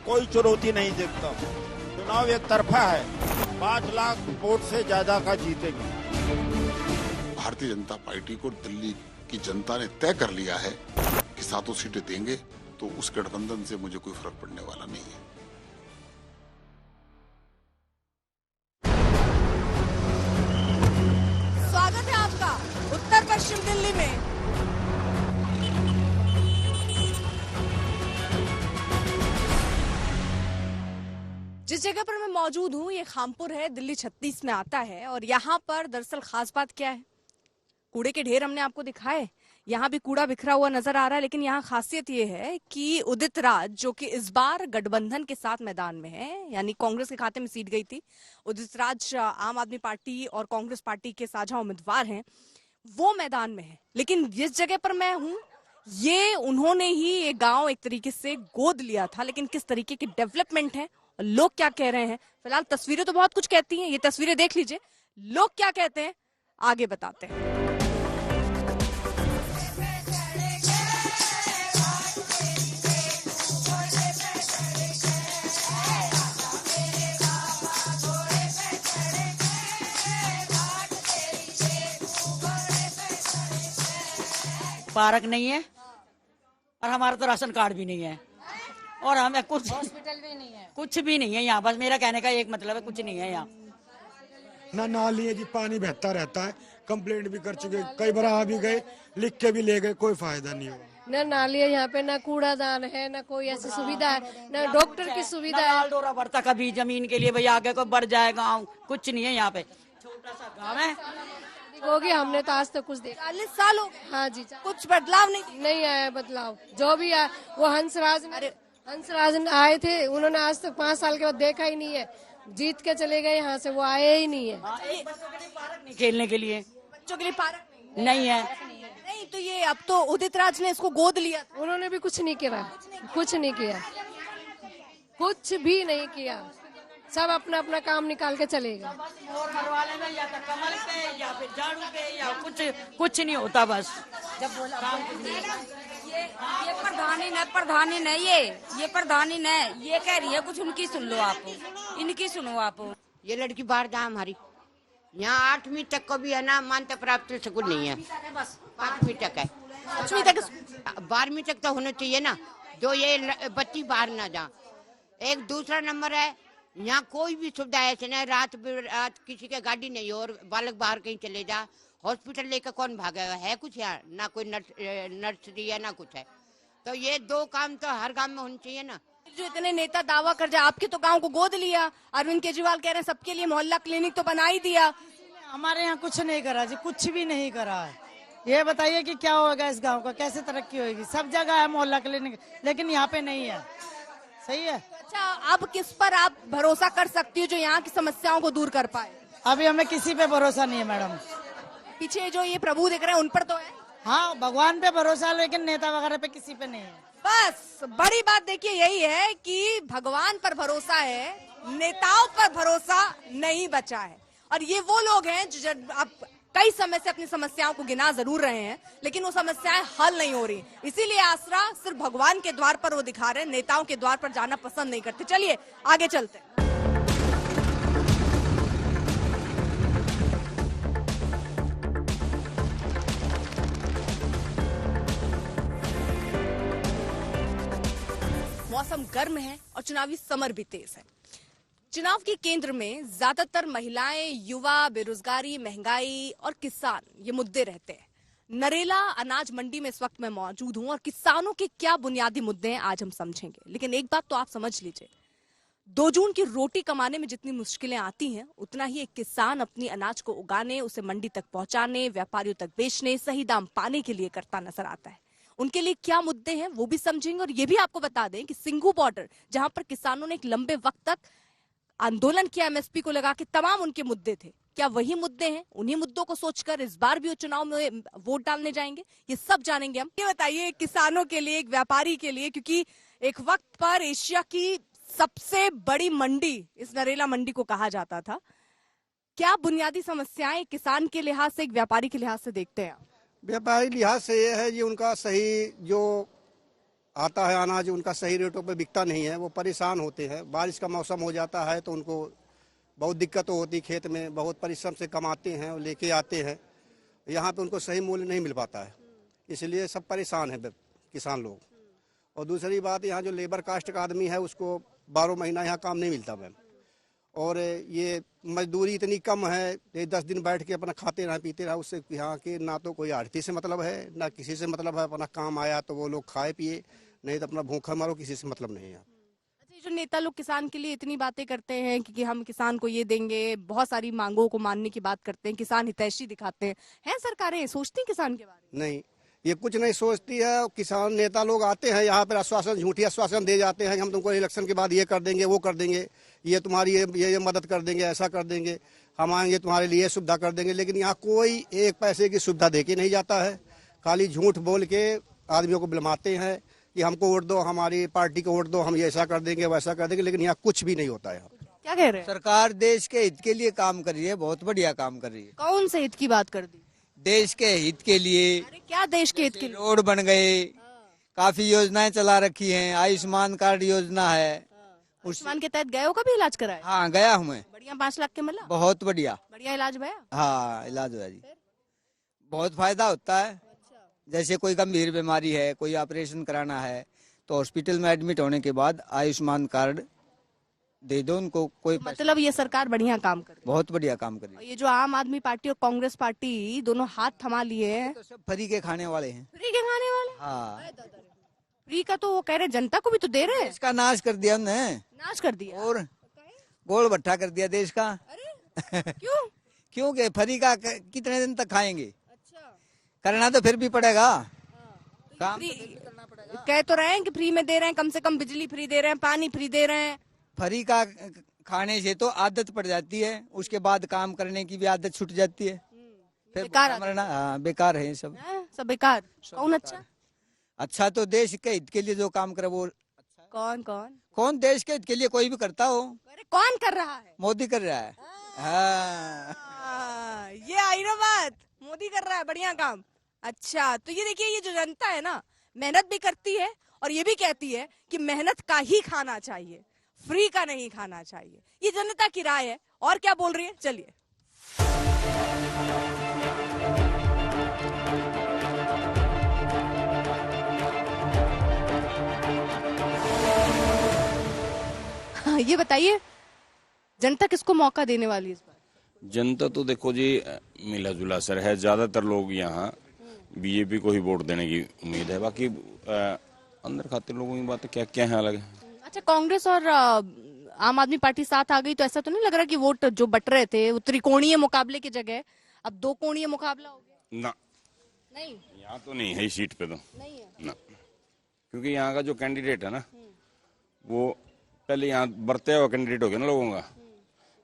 कोई चुनौती नहीं देखता। चुनाव एक तरफा है, 5 लाख वोट से ज्यादा का जीतेंगे। भारतीय जनता पार्टी को दिल्ली की जनता ने तय कर लिया है कि 7 सीटें देंगे, तो उस गठबंधन से मुझे कोई फर्क पड़ने वाला नहीं है। स्वागत है आपका उत्तर पश्चिम दिल्ली में। जिस जगह पर मैं मौजूद हूँ ये खामपुर है, दिल्ली 36 में आता है। और यहाँ पर दरअसल खास बात क्या है, कूड़े के ढेर हमने आपको दिखाए, यहाँ भी कूड़ा बिखरा हुआ नजर आ रहा है। लेकिन यहाँ खासियत ये है कि उदित राज जो कि इस बार गठबंधन के साथ मैदान में है, यानी कांग्रेस के खाते में सीट गई थी, उदित राज आम आदमी पार्टी और कांग्रेस पार्टी के साझा उम्मीदवार हैं, वो मैदान में है। लेकिन जिस जगह पर मैं हूँ ये उन्होंने ही ये गांव एक तरीके से गोद लिया था। लेकिन किस तरीके की डेवलपमेंट है, लोग क्या कह रहे हैं, फिलहाल तस्वीरें तो बहुत कुछ कहती हैं, ये तस्वीरें देख लीजिए, लोग क्या कहते हैं आगे बताते हैं। पार्क नहीं है और हमारा तो राशन कार्ड भी नहीं है और हमें कुछ हॉस्पिटल भी नहीं है, कुछ भी नहीं है यहाँ। बस मेरा कहने का एक मतलब है, कुछ नहीं है यहाँ। ना नाली है जी, पानी बहता रहता है। कंप्लेंट भी कर चुके, कई बार आ भी गए, लिख के भी ले गए, कोई फायदा नहीं हुआ। न नाली है यहाँ पे, न कूड़ादान है, न कोई ऐसी सुविधा है, न डॉक्टर की सुविधा है। माल दौरा बढ़ता कभी जमीन के लिए, भाई आगे को बढ़ जाए गाँव, कुछ नहीं है यहाँ पे। छोटा सा गाँव है, होगी हमने तो आज तक कुछ देखा। 40 साल हो, हाँ जी, कुछ बदलाव नहीं आया बदलाव। जो भी आया वो हंसराज आए थे, उन्होंने आज तक 5 साल के बाद देखा ही नहीं है। जीत के चले गए यहाँ से, वो आए ही नहीं है। पार्क नहीं खेलने के लिए, बच्चों के लिए पार्क नहीं है। नहीं, तो ये अब तो उदित राज ने इसको गोद लिया था। उन्होंने भी कुछ नहीं किया, कुछ नहीं किया, कुछ भी नहीं किया। सब अपना अपना काम निकाल के चलेगा। और मरवाने में या तो कमल पे या फिर झाड़ू पे या कुछ नहीं होता। बस जब बोला ये प्रधानी न ये प्रधानी न ये कह रही है, कुछ उनकी सुन लो आप, इनकी सुनो आप। ये लड़की बाहर जा हमारी, यहाँ 8वीं तक को भी है ना, मान्यता प्राप्त स्कूल नहीं है, बस 5वीं तक है। 8वीं तक, 12वीं तक तो होना चाहिए ना, जो ये बच्ची बाहर ना जा। एक दूसरा नंबर है, यहाँ कोई भी सुविधा ऐसे नहीं, रात किसी के गाड़ी नहीं हो और बालक बाहर कहीं चले जा, हॉस्पिटल लेकर कौन भागेगा? है कुछ यहाँ ना, कोई नर्सरी है ना कुछ है। तो ये 2 काम तो हर गांव में होने चाहिए ना। जो इतने नेता दावा कर जाए, आपके तो गांव को गोद लिया। अरविंद केजरीवाल कह रहे हैं सबके लिए मोहल्ला क्लिनिक तो बना ही दिया। हमारे यहाँ कुछ नहीं करा जी, कुछ भी नहीं करा है। ये बताइए कि क्या होगा इस गांव का, कैसे तरक्की होगी? सब जगह है मोहल्ला क्लिनिक, लेकिन यहाँ पे नहीं है। सही है। अच्छा, अब किस पर आप भरोसा कर सकती हो जो यहाँ की समस्याओं को दूर कर पाए? अभी हमें किसी पे भरोसा नहीं है मैडम। पीछे जो ये प्रभु दिख रहे हैं उन पर तो है। हाँ, भगवान पे भरोसा, लेकिन नेता वगैरह पे किसी पे नहीं है। बस बड़ी बात देखिए यही है कि भगवान पर भरोसा है, नेताओं पर भरोसा नहीं बचा है। और ये वो लोग हैं जो अब कई समय से अपनी समस्याओं को गिना जरूर रहे हैं, लेकिन वो समस्याएं हल नहीं हो रही। इसीलिए आसरा सिर्फ भगवान के द्वार पर वो दिखा रहे हैं, नेताओं के द्वार पर जाना पसंद नहीं करते। चलिए आगे चलते हैं। मौसम गर्म है और चुनावी समर भी तेज है। चुनाव के केंद्र में ज्यादातर महिलाएं, युवा, बेरोजगारी, महंगाई और किसान ये मुद्दे रहते हैं। नरेला अनाज मंडी में इस वक्त मैं मौजूद हूं और किसानों के क्या बुनियादी मुद्दे हैं आज हम समझेंगे। लेकिन एक बात तो आप समझ लीजिए, 2 जून की रोटी कमाने में जितनी मुश्किलें आती हैं, उतना ही एक किसान अपनी अनाज को उगाने, उसे मंडी तक पहुंचाने, व्यापारियों तक बेचने, सही दाम पाने के लिए करता नजर आता है। उनके लिए क्या मुद्दे हैं वो भी समझेंगे। और ये भी आपको बता दें कि सिंघू बॉर्डर, जहां पर किसानों ने एक लंबे वक्त तक आंदोलन किया एमएसपी को लगा के, तमाम उनके मुद्दे थे, क्या वही मुद्दे हैं? उन्हीं मुद्दों को सोचकर इस बार भी वो चुनाव में वोट डालने जाएंगे? ये सब जानेंगे हम। ये बताइए, किसानों के लिए, एक व्यापारी के लिए, क्योंकि एक वक्त पर एशिया की सबसे बड़ी मंडी इस नरेला मंडी को कहा जाता था, क्या बुनियादी समस्याएं किसान के लिहाज से, एक व्यापारी के लिहाज से देखते हैं? व्यापारी लिहाज से ये है, ये उनका सही जो आता है अनाज उनका सही रेटों पे बिकता नहीं है, वो परेशान होते हैं। बारिश का मौसम हो जाता है तो उनको बहुत दिक्कत होती, खेत में बहुत परिश्रम से कमाते हैं और लेके आते हैं, यहाँ पे उनको सही मूल्य नहीं मिल पाता है, इसलिए सब परेशान है किसान लोग। और दूसरी बात, यहाँ जो लेबर कास्ट का आदमी है उसको 12 महीना यहाँ काम नहीं मिलता मैम, और ये मजदूरी इतनी कम है, ये 10 दिन बैठ के अपना खाते रहा पीते रहा, उससे यहाँ के ना तो कोई आढ़ती से मतलब है ना किसी से मतलब है। अपना काम आया तो वो लोग खाए पिए, नहीं तो अपना भूखा मारो, किसी से मतलब नहीं है। अच्छा, ये जो नेता लोग किसान के लिए इतनी बातें करते हैं कि हम किसान को ये देंगे, बहुत सारी मांगों को मानने की बात करते हैं, किसान हितैषी दिखाते हैं सरकारें सोचती हैं किसान के बारे में? नहीं, ये कुछ नहीं सोचती है। किसान नेता लोग आते हैं यहाँ पर, आश्वासन, झूठी आश्वासन दे जाते हैं, हम तुमको इलेक्शन के बाद ये कर देंगे, वो कर देंगे, ये तुम्हारी ये मदद कर देंगे, ऐसा कर देंगे, हम आएंगे तुम्हारे लिए सुविधा कर देंगे, लेकिन यहाँ कोई एक पैसे की सुविधा दे के नहीं जाता है। खाली झूठ बोल के आदमियों को बिलमाते हैं कि हमको वोट दो, हमारी पार्टी को वोट दो, हम ये ऐसा कर देंगे वैसा कर देंगे, लेकिन यहाँ कुछ भी नहीं होता है। क्या कह रहे हैं? सरकार देश के हित के लिए काम कर रही है, बहुत बढ़िया काम कर रही है। कौन से हित की बात कर दी? देश के हित के लिए। अरे क्या देश के हित के लिए? रोड बन गए, काफी योजनाएं चला रखी हैं, आयुष्मान कार्ड योजना है। आयुष्मान के तहत गए हो कभी इलाज कराया? हाँ गया हूँ मैं। बढ़िया 5 लाख के मिला? बहुत बढ़िया इलाज भया? हाँ इलाज हुआ जी, बहुत फायदा होता है। जैसे कोई गंभीर बीमारी है, कोई ऑपरेशन कराना है तो हॉस्पिटल में एडमिट होने के बाद आयुष्मान कार्ड दे दो उनको, कोई मतलब ये सरकार बढ़िया काम कर रही है, बहुत बढ़िया काम कर रही है। ये जो आम आदमी पार्टी और कांग्रेस पार्टी दोनों हाथ थमा लिए हैं, तो सब फ्री के खाने वाले हैं। फ्री के खाने वाले? हाँ, फ्री का तो वो कह रहे जनता को भी तो दे रहे हैं। इसका नाश कर दिया हमने, नाश कर दिया और गोल भट्टा कर दिया देश का। क्यों? क्योंकि फ्री का कितने दिन तक खाएंगे? करना तो फिर भी पड़ेगा काम, कह तो रहे हैं कि फ्री में दे रहे हैं, कम से कम बिजली फ्री दे रहे हैं, पानी फ्री दे रहे हैं। फ्री का खाने से तो आदत पड़ जाती है, उसके बाद काम करने की भी आदत छूट जाती है, फिर बेकार मरना। हाँ बेकार है सब, सब बेकार। कौन अच्छा? अच्छा तो देश के हित के लिए जो काम करे वो अच्छा। कौन कौन कौन देश के हित के लिए कोई भी करता हो? अरे कौन कर रहा है? मोदी कर रहा है। हाँ, ये आई ना बात, मोदी कर रहा है बढ़िया काम। अच्छा, तो ये देखिए, ये जो जनता है ना, मेहनत भी करती है और ये भी कहती है कि मेहनत का ही खाना चाहिए, फ्री का नहीं खाना चाहिए। ये जनता की राय है। और क्या बोल रही है, चलिए। हाँ, ये बताइए जनता किसको मौका देने वाली है इस बार? जनता तो देखो जी मिला जुला असर है, ज्यादातर लोग यहाँ बीजेपी को ही वोट देने की उम्मीद है। बाकी अंदर खाते लोगों की बातें क्या क्या है अलग है। अच्छा, कांग्रेस और आम आदमी पार्टी साथ आ गई तो ऐसा तो नहीं लग रहा कि वोट जो बट रहे थे वो त्रिकोणीय मुकाबले की जगह अब 2 कोणीय मुकाबला हो गया? ना, नहीं, यहाँ तो नहीं है, इस सीट पे तो नहीं है ना, क्योंकि यहाँ का जो कैंडिडेट है ना वो पहले यहाँ बढ़ते हुआ कैंडिडेट हो गया ना लोगों का,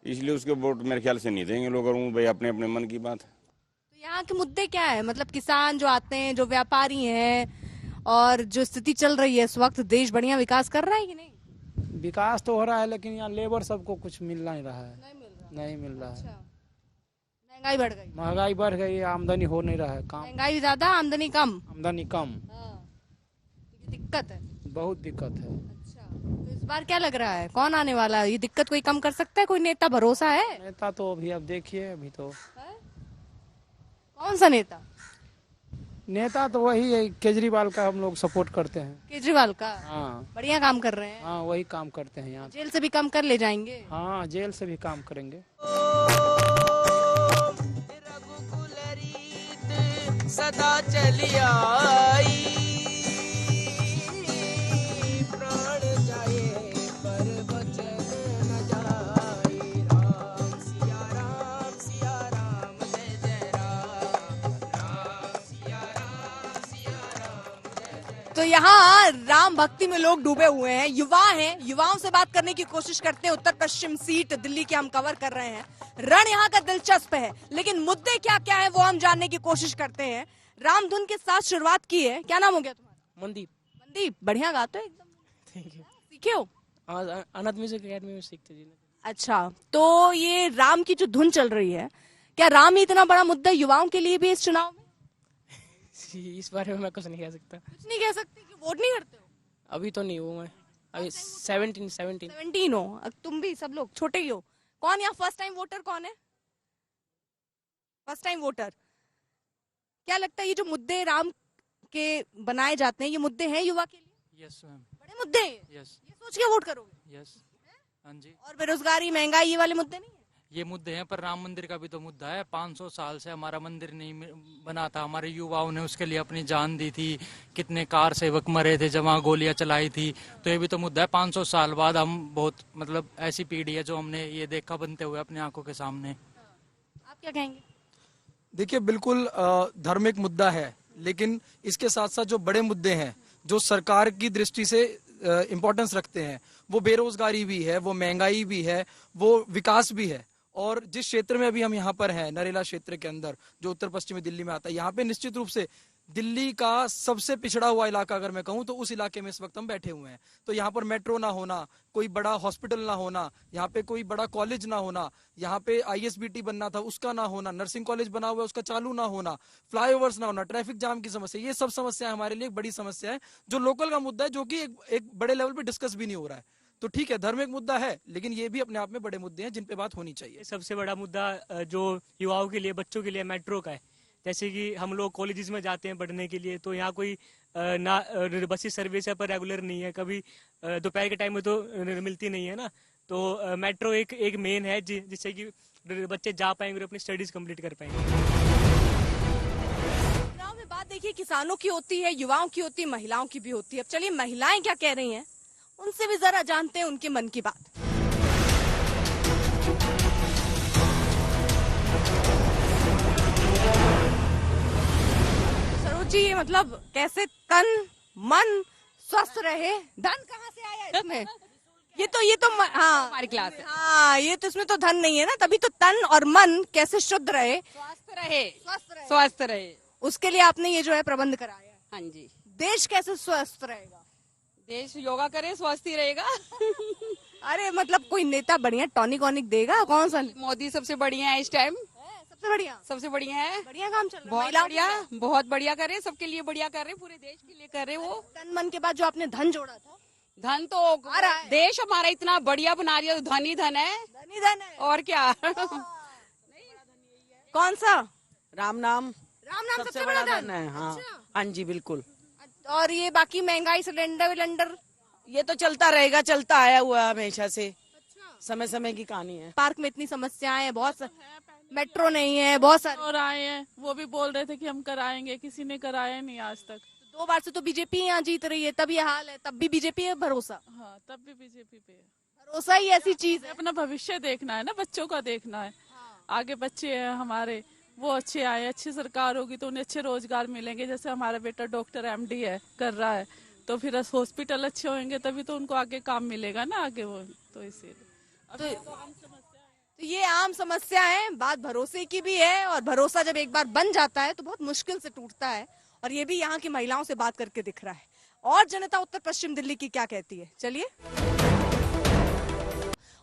इसलिए उसके वोट मेरे ख्याल से नहीं देंगे लोग। और भाई अपने अपने मन की बात है। तो यहाँ के मुद्दे क्या है? मतलब किसान जो आते हैं, जो व्यापारी हैं, और जो स्थिति चल रही है इस वक्त, देश बढ़िया विकास कर रहा है कि नहीं? विकास तो हो रहा है, लेकिन यहाँ लेबर सबको कुछ मिल नहीं रहा है। नहीं मिल रहा है। अच्छा, महंगाई बढ़ गई? महंगाई बढ़ गई, आमदनी हो नहीं रहा है। काम महंगाई ज्यादा, आमदनी कम? आमदनी कम। दिक्कत है, बहुत दिक्कत है। अच्छा, तो इस बार क्या लग रहा है, कौन आने वाला है? ये दिक्कत कोई कम कर सकता है? कोई नेता भरोसा है? नेता तो अभी आप देखिए, अभी तो कौन सा नेता? नेता तो वही है, केजरीवाल का हम लोग सपोर्ट करते हैं। केजरीवाल का? हाँ, बढ़िया काम कर रहे हैं। हाँ वही काम करते हैं यहाँ। जेल से भी कम कर ले जाएंगे? हाँ, जेल से भी काम करेंगे। सदा चली आई, प्राण जाए पर वचन न जाए। राम सिया राम, सिया राम, जय जय राम। राम सिया राम, सिया राम, जय जय। तो यहाँ राम भक्ति में लोग डूबे हुए हैं, युवा हैं। युवाओं से बात करने की कोशिश करते हैं। उत्तर पश्चिम सीट दिल्ली की हम कवर कर रहे हैं। रण यहाँ का दिलचस्प है, लेकिन मुद्दे क्या क्या है वो हम जानने की कोशिश करते हैं। रामधुन के साथ शुरुआत की है। क्या नाम हो गया तुम्हारा? मनदीप। मनदीप, बढ़िया गाते हो एकदम। Thank you. सीखे हो? अनंत म्यूजिक एकेडमी में सीखते जी। अच्छा, तो ये राम की जो धुन चल रही है, क्या राम ही इतना बड़ा मुद्दा युवाओं के लिए भी इस चुनाव में? इस बारे में मैं कुछ नहीं कह सकता। कुछ नहीं कह सकते कि वोट नहीं करते हो? अभी तो नहीं हूँ मैं, अभी 17 17 हो, तुम भी सब लोग छोटे ही हो। कौन यहाँ फर्स्ट टाइम वोटर कौन है? First time voter. क्या लगता है ये जो मुद्दे राम के बनाए जाते हैं, ये मुद्दे हैं युवा के लिए? Yes ma'am. बड़े मुद्दे हैं ये? यस। ये सोच के वोट करोगे? यस। हाँ जी। और बेरोजगारी, महंगाई, ये वाले मुद्दे नहीं है? ये मुद्दे हैं, पर राम मंदिर का भी तो मुद्दा है। 500 साल से हमारा मंदिर नहीं बना था, हमारे युवाओं ने उसके लिए अपनी जान दी थी, कितने कार सेवक मरे थे जब वहाँ गोलियां चलाई थी। तो ये भी तो मुद्दा है। 500 साल बाद हम बहुत मतलब ऐसी पीढ़ी है जो हमने ये देखा बनते हुए अपनी आंखों के सामने। आप क्या कहेंगे? देखिए, बिल्कुल धार्मिक मुद्दा है, लेकिन इसके साथ साथ जो बड़े मुद्दे हैं जो सरकार की दृष्टि से इम्पोर्टेंस रखते हैं, वो बेरोजगारी भी है, वो महंगाई भी है, वो विकास भी है। और जिस क्षेत्र में अभी हम यहाँ पर हैं, नरेला क्षेत्र के अंदर जो उत्तर पश्चिमी दिल्ली में आता है, यहाँ पे निश्चित रूप से दिल्ली का सबसे पिछड़ा हुआ इलाका अगर मैं कहूँ तो उस इलाके में इस वक्त हम बैठे हुए हैं। तो यहाँ पर मेट्रो ना होना, कोई बड़ा हॉस्पिटल ना होना, यहाँ पे कोई बड़ा कॉलेज ना होना, यहाँ पे ISBT बनना था उसका ना होना, नर्सिंग कॉलेज बना हुआ है उसका चालू ना होना, फ्लाईओवर्स ना होना, ट्रैफिक जाम की समस्या, ये सब समस्या हमारे लिए एक बड़ी समस्या है जो लोकल का मुद्दा है, जो कि एक बड़े लेवल पे डिस्कस भी नहीं हो रहा है। तो ठीक है, धार्मिक मुद्दा है, लेकिन ये भी अपने आप में बड़े मुद्दे हैं जिन पे बात होनी चाहिए। सबसे बड़ा मुद्दा जो युवाओं के लिए, बच्चों के लिए मेट्रो का है। जैसे कि हम लोग कॉलेजेस में जाते हैं पढ़ने के लिए, तो यहाँ कोई ना बस सर्विस है पर रेगुलर नहीं है, कभी दोपहर के टाइम में तो मिलती नहीं है ना। तो मेट्रो एक मेन है जिससे कि बच्चे जा पाएंगे और अपनी स्टडीज कंप्लीट कर पाएंगे। गाँव में बात देखिए किसानों की होती है, युवाओं की होती है, महिलाओं की भी होती है। अब चलिए महिलाएं क्या कह रही हैं, उनसे भी जरा जानते हैं उनके मन की बात। सरोज जी, ये मतलब कैसे तन मन स्वस्थ रहे? धन कहाँ से आया इसमें? ये तो हाँ हमारी क्लास है। हाँ, ये तो इसमें तो धन नहीं है ना, तभी तो तन और मन कैसे शुद्ध रहे, स्वस्थ रहे, उसके लिए आपने ये जो है प्रबंध कराया है। हाँ जी। देश कैसे स्वस्थ रहेगा? देश योगा करे स्वस्थ ही रहेगा। अरे मतलब कोई नेता बढ़िया टॉनिक वॉनिक देगा? कौन सा? मोदी सबसे बढ़िया है इस टाइम, सबसे बढ़िया है। बढ़िया काम चल रहा है, बहुत बढ़िया करे, सबके लिए बढ़िया करे, पूरे देश के लिए करे। वो तन मन के बाद जो आपने धन जोड़ा था, धन तो देश हमारा इतना बढ़िया बना दिया, धन ही धन है, और क्या। कौन सा? राम नाम सबसे बड़ा धन है। हाँ हाँ जी, बिल्कुल। और ये बाकी महंगाई, सिलेंडर ये तो चलता रहेगा, चलता आया हुआ हमेशा से। समय समय की कहानी है। पार्क में इतनी समस्याएं हैं, बहुत मेट्रो नहीं है, बहुत सारे और आए हैं, वो भी बोल रहे थे कि हम कराएंगे, किसी ने कराया नहीं आज तक। 2 बार से तो बीजेपी यहाँ जीत रही है, तब ये हाल है, तब भी बीजेपी है भरोसा। हाँ, तब भी बीजेपी पे है भरोसा। ही ऐसी चीज है, अपना भविष्य देखना है ना, बच्चों का देखना है। आगे बच्चे हैं हमारे, वो अच्छे आए, अच्छी सरकार होगी तो उन्हें अच्छे रोजगार मिलेंगे। जैसे हमारा बेटा डॉक्टर MD है, कर रहा है, तो फिर हॉस्पिटल अच्छे होंगे तभी तो उनको आगे काम मिलेगा ना आगे। वो तो इसीलिए तो ये आम समस्या है। बात भरोसे की भी है, और भरोसा जब एक बार बन जाता है तो बहुत मुश्किल से टूटता है, और ये भी यहाँ की महिलाओं से बात करके दिख रहा है। और जनता उत्तर पश्चिम दिल्ली की क्या कहती है, चलिए।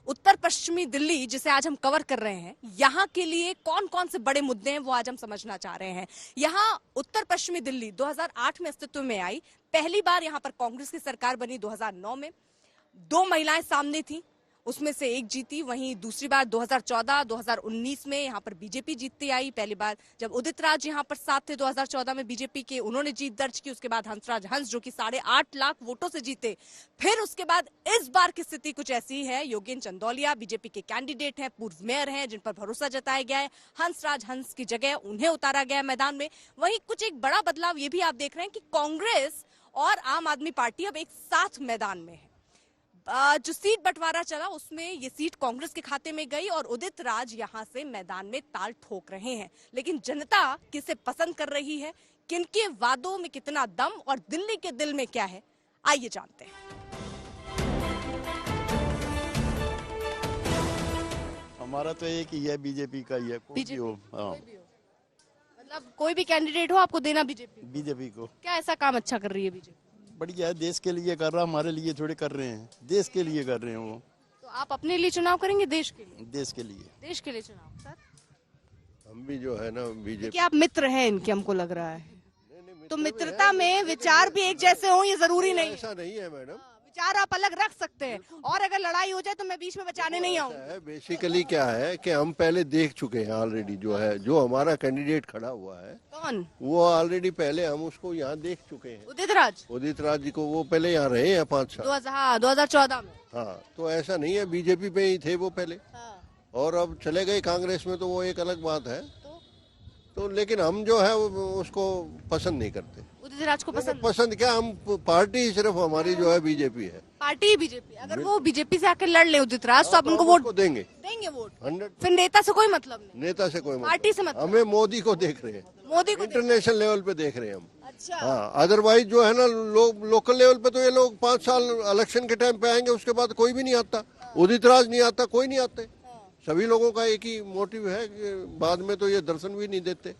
उत्तर पश्चिमी दिल्ली जिसे आज हम कवर कर रहे हैं, यहाँ के लिए कौन कौन से बड़े मुद्दे हैं वो आज हम समझना चाह रहे हैं। यहाँ उत्तर पश्चिमी दिल्ली 2008 में अस्तित्व में आई, पहली बार यहाँ पर कांग्रेस की सरकार बनी 2009 में। 2 महिलाएं सामने थी, उसमें से एक जीती। वहीं दूसरी बार 2014, 2019 में यहाँ पर बीजेपी जीतती आई। पहली बार जब उदित राज यहाँ पर साथ थे 2014 में बीजेपी के, उन्होंने जीत दर्ज की। उसके बाद हंसराज हंस जो कि 8.5 लाख वोटों से जीते। फिर उसके बाद इस बार की स्थिति कुछ ऐसी है, योगेंद्र चंदौलिया बीजेपी के कैंडिडेट हैं, पूर्व मेयर हैं, जिन पर भरोसा जताया गया है। हंसराज हंस की जगह उन्हें उतारा गया मैदान में। वहीं कुछ एक बड़ा बदलाव ये भी आप देख रहे हैं कि कांग्रेस और आम आदमी पार्टी अब एक साथ मैदान में है। जो सीट बंटवारा चला उसमें ये सीट कांग्रेस के खाते में गई, और उदित राज यहां से मैदान में ताल ठोक रहे हैं। लेकिन जनता किसे पसंद कर रही है, किनके वादों में कितना दम, और दिल्ली के दिल में क्या है, आइए जानते हैं। हमारा तो एक ही है, बीजेपी का ही है, कोई भी हो। हाँ, मतलब कोई भी कैंडिडेट हो आपको देना बीजेपी को। क्या ऐसा काम अच्छा कर रही है बीजेपी? बढ़िया है, देश के लिए कर रहा, हमारे लिए थोड़े कर रहे हैं, देश के लिए कर रहे हैं वो। तो आप अपने लिए चुनाव करेंगे, देश के लिए? देश के लिए। देश के लिए चुनाव। सर हम भी जो है ना बीजेपी। क्या आप मित्र हैं इनके, हमको लग रहा है। नहीं, तो मित्रता में विचार भी एक जैसे हो ये जरूरी नहीं है। ऐसा नहीं है मैडम, विचार आप अलग रख सकते हैं और अगर लड़ाई हो जाए तो मैं बीच में बचाने नहीं आऊंगा। बेसिकली क्या है कि हम पहले देख चुके हैं ऑलरेडी, जो है जो हमारा कैंडिडेट खड़ा हुआ है कौन, वो ऑलरेडी पहले हम उसको यहाँ देख चुके हैं। उदित राज जी को, वो पहले यहाँ रहे हैं 5 साल 2014 में। हाँ, तो ऐसा नहीं है, बीजेपी पे ही थे वो पहले और अब चले गए कांग्रेस में, तो वो एक अलग बात है। तो लेकिन हम जो है उसको पसंद नहीं करते। उदित राज को पसंद क्या, हम पार्टी सिर्फ हमारी जो है बीजेपी है। पार्टी बीजेपी, अगर वो बीजेपी से आकर लड़ ले उदित राज तो आप उनको वोट देंगे वोट 100। फिर नेता से कोई मतलब नहीं, नेता से कोई मतलब, पार्टी से मतलब, हमें मोदी को देख रहे हैं, मोदी को इंटरनेशनल लेवल पे देख रहे हैं हम। अच्छा। हाँ, अदरवाइज जो है ना लोकल लेवल पे तो ये लोग 5 साल इलेक्शन के टाइम पे आएंगे, उसके बाद कोई भी नहीं आता। उदित राज नहीं आता, कोई नहीं आते। सभी लोगों का एक ही मोटिव है कि बाद में तो ये दर्शन भी नहीं देते।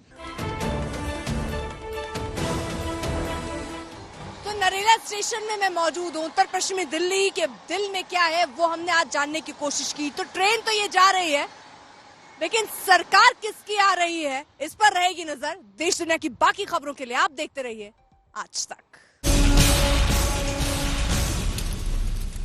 नरेला स्टेशन में मैं मौजूद हूँ। उत्तर पश्चिमी दिल्ली के दिल में क्या है वो हमने आज जानने की कोशिश की। तो ट्रेन तो ये जा रही है, लेकिन सरकार किसकी आ रही है इस पर रहेगी नजर। देश दुनिया की बाकी खबरों के लिए आप देखते रहिए आज तक।